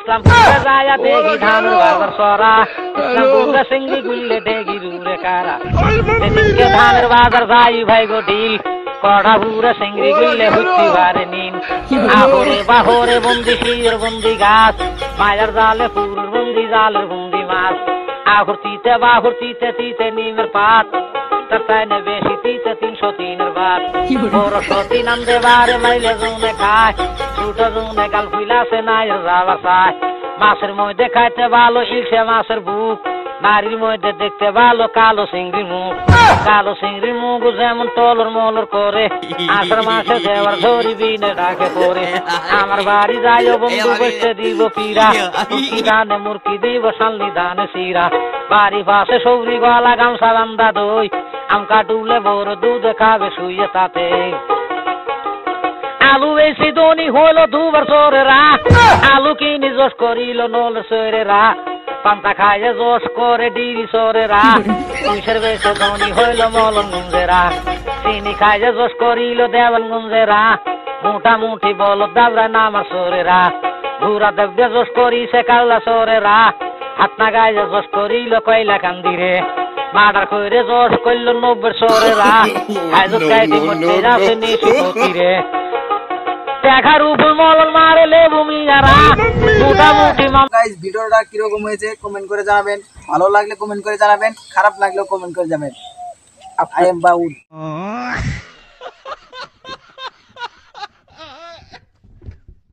ইসলামপুরে যায়া দেখি ধানের বাজার সরা ইসলামপুরে সিঙ্গি গুললে দেখি রুরে কারা সেদিনকে ধানের বাজার যাই ভাই গো ঢিল কড়া ভুরে সিঙ্গি গুললে হুচ্ছি ভারে নিন আহরে বাহরে বন্দি শির বন্দি গাছ মায়ের জালে পুরুর বন্দি জালের বন্দি মাছ আহুরতিতে বাহুরতিতে তিতে নিমের পাত তার তাইনে বেশি তিতে 303 বাত বড় সতী নামদে বারে মাইলে জুনে খায় ছোট জুনে গাল ফুইলাছে নাইর যাওয়া চায় মাছের মধ্যে খাইতে ভালো ইলশে মাছের বুক নারীর মধ্যে দেখতে ভালো কালো চিংড়ি মুখ কালো চিংড়ি মুখ যেমন তলর মলর করে আষাঢ় মাসে দেওয়ার ধরি বিনে ডাকে পরে আমার বাড়ি যাইও বন্ধু বসতে দিব পিরা মুরকি দানে মুরকি দিব শালনি দানে শিরা বাড়ি পাশে সৌরি গলা গামছা বান্ধা দই আম কাটুলে বড় দুধ খাবে শুয়ে তাতে আলু বেশি ধনী হইল 2 বছরেরা আলু কিনি জোশ করিল নল সরেরা পান্তা খাইয়ে জোশ করে ডিরি সরেরা পুলিশের বেশে ধনী হইল মলন গুঞ্জেরা চিনি খাইয়ে জোশ করিল দেওয়াল গুঞ্জেরা মোটামুটি বল দাবরা নামার সরেরা ঘুরা দেবদে জোশ করিছে কাল্লা সরেরা হাত না গাইয়ে জোশ করিল কয়লা কান্দিরে মার্ডার করে জোশ করল 90 সরেরা হাইজত গাইতে মরতে যাচ্ছে নিশুতিরে দেখার উপর মলন মারে লেবু মিয়ারা মোটামুটি গাইস ভিডিওটা কিরকম হয়েছে কমেন্ট করে জানাবেন ভালো লাগলে কমেন্ট করে জানাবেন খারাপ লাগলেও কমেন্ট করে জানাবেন আই এম বাউল